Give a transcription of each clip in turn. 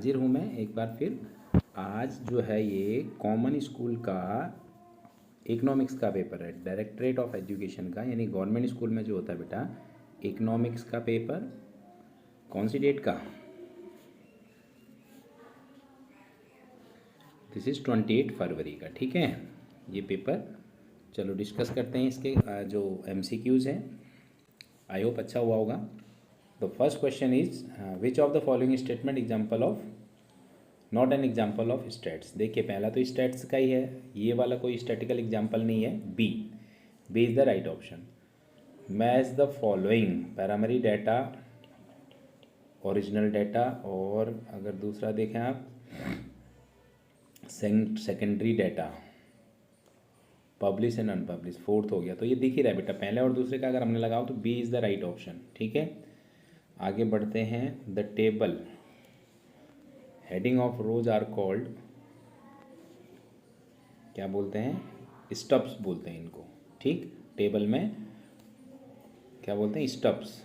हाजिर हूँ मैं एक बार फिर। आज जो है ये कॉमन स्कूल का इकोनॉमिक्स का पेपर है, डायरेक्टरेट ऑफ एजुकेशन का, यानी गवर्नमेंट स्कूल में जो होता है बेटा इकोनॉमिक्स का पेपर। कौन सी डेट का? दिस इज़ 28 फरवरी का। ठीक है ये पेपर। चलो डिस्कस करते हैं इसके जो MCQs हैं। आई होप अच्छा हुआ होगा। The first question is which of the following statement example of not an example of states. देखिए पहला तो स्टेट्स का ही है, ये वाला कोई स्टैटिकल एग्जाम्पल नहीं है। B is the right option. Match the following primary data, original data, और अगर दूसरा देखें आप secondary data, publish and unpublish, fourth हो गया। तो ये दिख ही रहा है बेटा, पहले और दूसरे का अगर हमने लगाओ तो B is the right option. ठीक है आगे बढ़ते हैं। The table heading of rows are called, क्या बोलते हैं? स्टब्स बोलते हैं इनको। ठीक टेबल में क्या बोलते हैं? स्टब्स।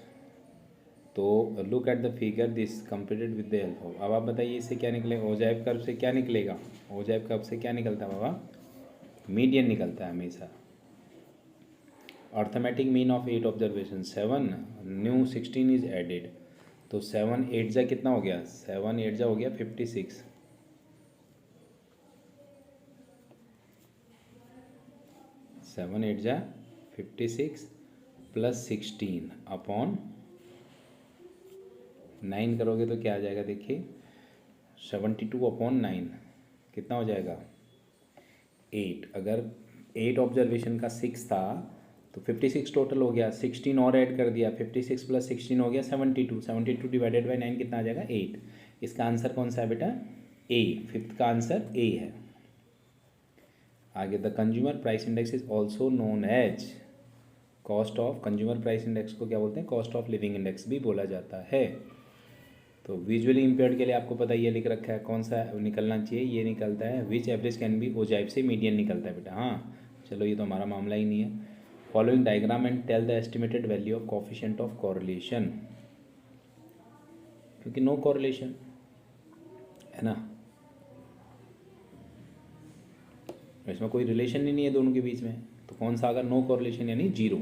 तो look at the figure this completed with the help of. अब आप बताइए इससे क्या निकलेगा? ओजाइव कर्व से क्या निकलेगा? ओजाइव कर्व से क्या निकलता है बाबा? मीडियन निकलता है हमेशा। Arithmetic mean of 8 observation 7, new 16 is added. तो 7 8 जा कितना हो गया? 7 8 जा हो गया 56। 7 8 जा 56 प्लस 16 अपॉन 9 करोगे तो क्या आ जाएगा? देखिए 72 अपॉन 9 कितना हो जाएगा? 8। अगर 8 ऑब्जर्वेशन का 6 था तो 56 टोटल हो गया, 16 और ऐड कर दिया, 56 प्लस 16 हो गया 72। 72 डिवाइडेड बाई 9 कितना आ जाएगा? 8। इसका आंसर कौन सा है बेटा? ए। फिफ्थ का आंसर ए है। आगे the consumer price index is also known as cost of, consumer price index को क्या बोलते हैं? कॉस्ट ऑफ लिविंग इंडेक्स भी बोला जाता है। तो विजुअली इम्पेयर्ड के लिए आपको पता ये लिख रखा है, कौन सा निकलना चाहिए? ये निकलता है विच एवरेज कैन बी, ओजाइव से मीडियन निकलता है बेटा। हाँ चलो ये तो हमारा मामला ही नहीं है। Following diagram and tell the estimated value of coefficient of correlation, क्योंकि नो कोरिलेशन है ना, इसमें कोई रिलेशन ही नहीं है दोनों के बीच में। तो कौन सा? अगर नो कोरिलेशन यानी जीरो।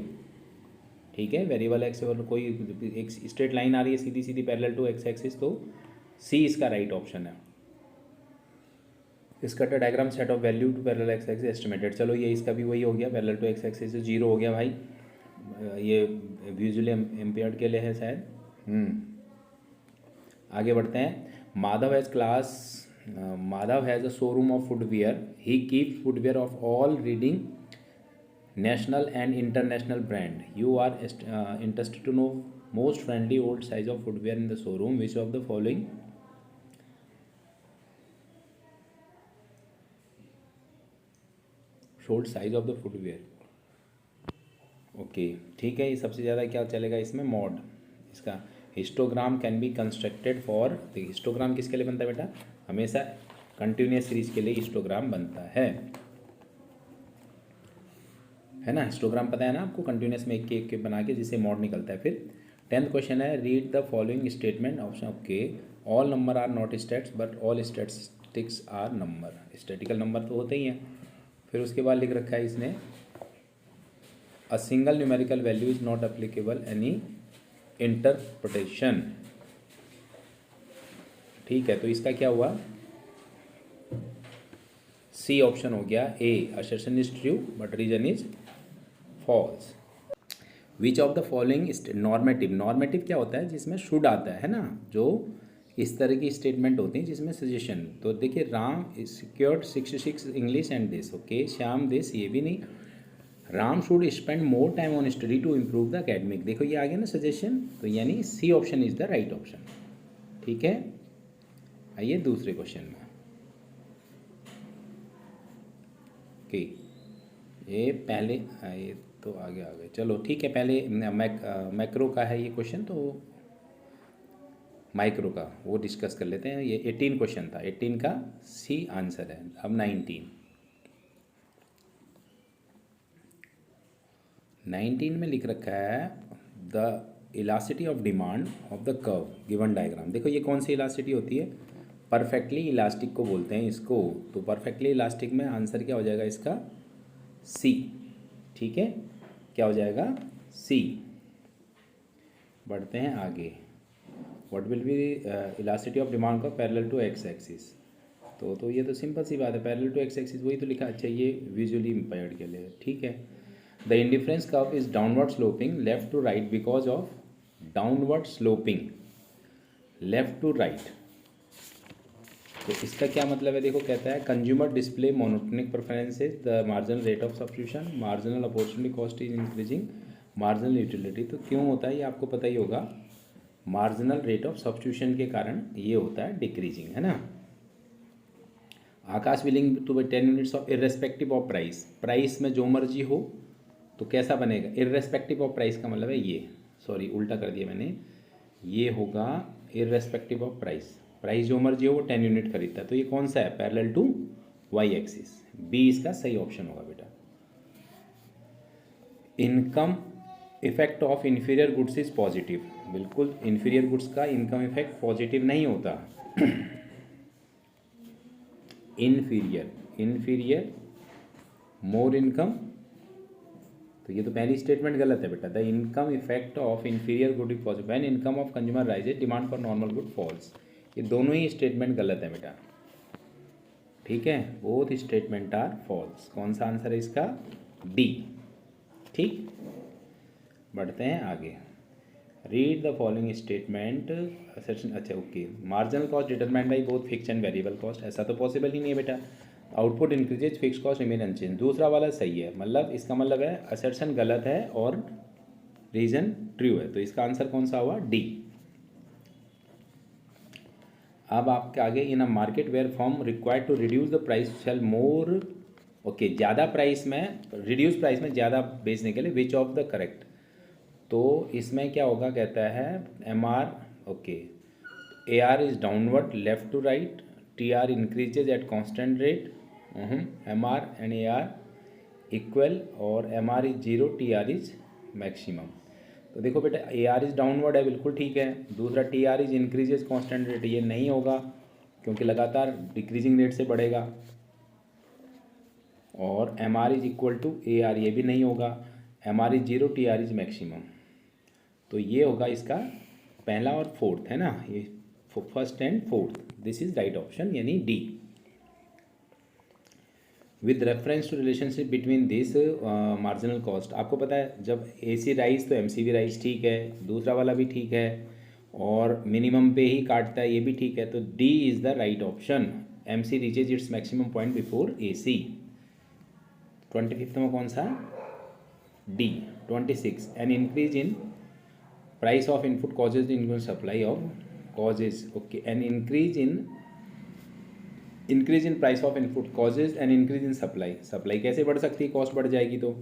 ठीक है वेरिएबल एक्स और कोई एक स्ट्रेट लाइन आ रही है सीधी सीधी पैरेलल टू एक्स एक्सिस, तो सी इसका राइट ऑप्शन है। इसका diagram set of value to parallel X axis estimated. चलो ये इसका भी वही हो गया, पैरेलल टू एक्स एक्सिस से जीरो हो गया भाई। ये विजुअली इम्पेयर्ड के लिए है शायद। आगे बढ़ते हैं। Madhav has a showroom of footwear, he keep footwear of all reading national and international brand. You are interested to know most friendly old size of footwear in the showroom. Which of the following showed size of the footwear? Okay ठीक है, ये सबसे ज़्यादा क्या चलेगा इसमें? Mod. इसका histogram can be constructed for, देखिए हिस्टोग्राम किसके लिए बनता है बेटा? हमेशा कंटिन्यूस सीरीज के लिए हिस्टोग्राम बनता है ना। हिस्टोग्राम पता है ना आपको, कंटिन्यूस में एक के बना के जिससे मॉड निकलता है। फिर 10th क्वेश्चन है, read the following statement. Option okay, all number are not stats but all statistics are number. Statical number तो होते ही हैं। फिर उसके बाद लिख रखा है इसने, a single numerical value is not applicable any interpretation. ठीक है तो इसका क्या हुआ? सी ऑप्शन हो गया। A assertion is true but reason is false. Which of the following normative, normative क्या होता है? जिसमें शुड आता है ना, जो इस तरह की स्टेटमेंट होती हैं जिसमें सजेशन। तो देखिए Ram secured 66 English and this, okay Shyam this, ये भी नहीं। Ram should spend more time on study to improve the academic, देखो ये आ गया ना सजेशन। तो यानी C option is the right option. ठीक है आइए दूसरे क्वेश्चन में। ओके ये पहले ये तो आगे आ गए। चलो ठीक है, पहले मैक्रो का है ये क्वेश्चन, तो माइक्रो का वो डिस्कस कर लेते हैं। ये 18 क्वेश्चन था, 18 का सी आंसर है। अब 19 में लिख रखा है the elasticity of demand of the curve given diagram. देखो ये कौन सी इलास्टिसिटी होती है? परफेक्टली इलास्टिक को बोलते हैं इसको। तो परफेक्टली इलास्टिक में आंसर क्या हो जाएगा इसका? सी। ठीक है, क्या हो जाएगा? सी। बढ़ते हैं आगे। What will be elasticity of demand का पैरेलल टू एक्स एक्सिस? तो ये तो सिंपल सी बात है, पैरेलल टू एक्स एक्सिस वही तो लिखा। अच्छा, ये विजुअली इम्पेयर्ड के लिए, ठीक है। The indifference curve is downward sloping left to right because of downward sloping left to right. तो इसका क्या मतलब है? देखो, कहता है consumer display monotonic preferences, the marginal rate of substitution, marginal opportunity cost is increasing, marginal utility. तो क्यों होता है ये आपको पता ही होगा, मार्जिनल रेट ऑफ सब्स्टिट्यूशन के कारण ये होता है डिक्रीजिंग, है ना। Akash willing to 10 units of irrespective of price, price में जो मर्जी हो तो कैसा बनेगा? इररेस्पेक्टिव ऑफ प्राइस का मतलब है ये, सॉरी उल्टा कर दिया मैंने, ये होगा इररेस्पेक्टिव ऑफ प्राइस, प्राइस जो मर्जी हो वो 10 यूनिट खरीदता है। तो ये कौन सा है? Parallel to Y axis. B इसका सही ऑप्शन होगा बेटा। Income effect of inferior goods is positive, बिल्कुल इन्फीरियर गुड्स का इनकम इफेक्ट पॉजिटिव नहीं होता। इन्फीरियर मोर इनकम, तो ये तो पहली स्टेटमेंट गलत है बेटा। The income effect of inferior good is positive when income of consumer rises, demand for normal good falls. ये दोनों ही स्टेटमेंट गलत है बेटा, ठीक है। Both statement are false. कौन सा आंसर है इसका? डी। ठीक, बढ़ते हैं आगे। Read the following statement section. अच्छा okay, marginal cost determined by both fix and variable cost, ऐसा तो पॉसिबल ही नहीं है बेटा। Output increases, fix cost remain unchange. दूसरा वाला सही है, मतलब इसका मतलब है असर्शन गलत है और रीजन ट्रू है। तो इसका आंसर कौन सा हुआ? डी। अब आपके आगे, in a market where firm required to reduce the price sell more, okay, ज़्यादा प्राइस में, रिड्यूस प्राइस में ज़्यादा बेचने के लिए विच ऑफ द करेक्ट। तो इसमें क्या होगा? कहता है M R, okay, A R is downward left to right, T R increases at constant rate, M R and A R equal, और M R is zero, T R is maximum. तो देखो बेटा, ए आर इज डाउनवर्ड है, बिल्कुल ठीक है। दूसरा T R is increases constant rate, ये नहीं होगा क्योंकि लगातार डिक्रीजिंग रेट से बढ़ेगा। और M R is equal to A R, ये भी नहीं होगा। M R is zero, T R is maximum. तो ये होगा इसका पहला और फोर्थ, है ना, ये first and fourth, this is right option, यानी D. With reference to relationship between this marginal cost, आपको पता है जब ए सी राइज तो एम सी भी राइज, ठीक है, दूसरा वाला भी ठीक है, और मिनिमम पे ही काटता है, ये भी ठीक है। तो D is the right option. M C reaches its maximum point before A C. 25th में कौन सा? D. 26, an increase in price of input causes increase supply of causes, okay, an increase in price of input causes and increase in supply. Supply कैसे बढ़ सकती है? Cost बढ़ जाएगी। तो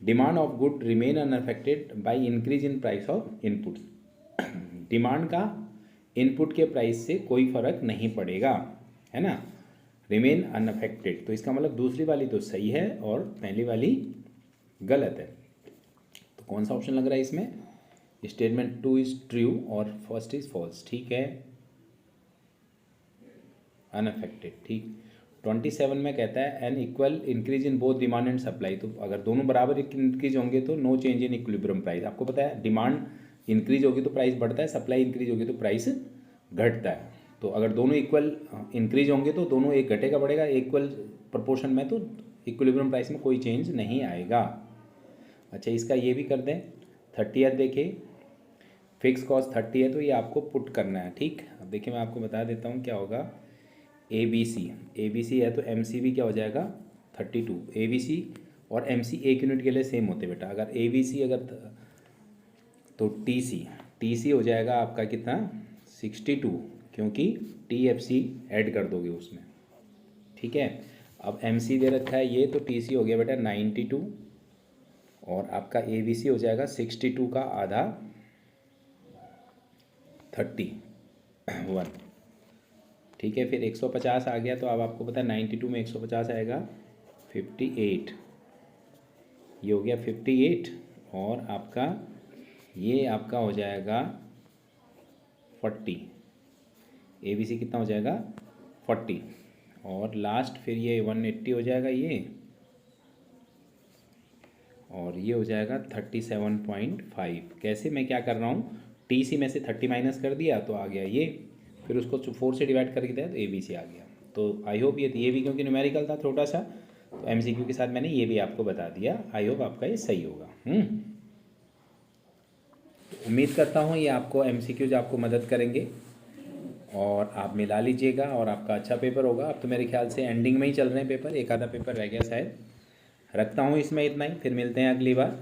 demand of good remain unaffected by increase in price of input. Demand का input के price से कोई फर्क नहीं पड़ेगा, है ना, रिमेन अनअफेक्टेड। तो इसका मतलब दूसरी वाली तो सही है और पहली वाली गलत है। तो कौन सा ऑप्शन लग रहा है इसमें? स्टेटमेंट 2 इज ट्रू और फर्स्ट इज फॉल्स, ठीक है, अनअफेक्टेड, ठीक। 27 में कहता है an equal increase in both demand and supply. तो अगर दोनों बराबर इंक्रीज होंगे तो no change in equilibrium price. आपको पता है डिमांड इंक्रीज होगी तो प्राइस बढ़ता है, सप्लाई इंक्रीज होगी तो प्राइस घटता है। तो अगर दोनों इक्वल इंक्रीज होंगे तो दोनों, एक घटेगा बढ़ेगा, इक्वल प्रोपोर्शन में तो इक्विलिब्रियम प्राइस में कोई चेंज नहीं आएगा। अच्छा, इसका ये भी कर दें। 30th देखिए, फिक्स कॉस्ट 30 है तो ये आपको पुट करना है, ठीक। अब देखिए मैं आपको बता देता हूँ क्या होगा। ए बी सी है तो एम सी भी क्या हो जाएगा? 32। ए बी सी और एम सी एक यूनिट के लिए सेम होते बेटा। अगर ए बी सी अगर तो टी सी हो जाएगा आपका कितना? 62, क्योंकि टी एफ सी ऐड कर दोगे उसमें, ठीक है। अब एम सी दे रखा है ये, तो टी सी हो गया बेटा 92 और आपका ए बी सी हो जाएगा 62 का आधा 31, ठीक है। फिर 150 आ गया तो अब आपको पता है 92 में 150 आएगा 58, ये हो गया 58 और आपका ये हो जाएगा 40। ए बी सी कितना हो जाएगा? 40 और लास्ट फिर ये 180 हो जाएगा ये, और ये हो जाएगा 37.5। कैसे, मैं क्या कर रहा हूँ, TC में से 30 माइनस कर दिया तो आ गया ये, फिर उसको 4 से डिवाइड करके दिया तो ABC आ गया। तो आई होप ये भी क्योंकि न्यूमेरिकल था छोटा सा, तो MCQ के साथ मैंने ये भी आपको बता दिया। आई होप आपका ये सही होगा। उम्मीद करता हूँ ये आपको MCQs आपको मदद करेंगे और आप मिला लीजिएगा और आपका अच्छा पेपर होगा। अब तो मेरे ख्याल से एंडिंग में ही चल रहे हैं पेपर, एक आधा पेपर रह गया शायद। रखता हूँ इसमें इतना ही, फिर मिलते हैं अगली बार,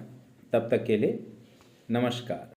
तब तक के लिए नमस्कार।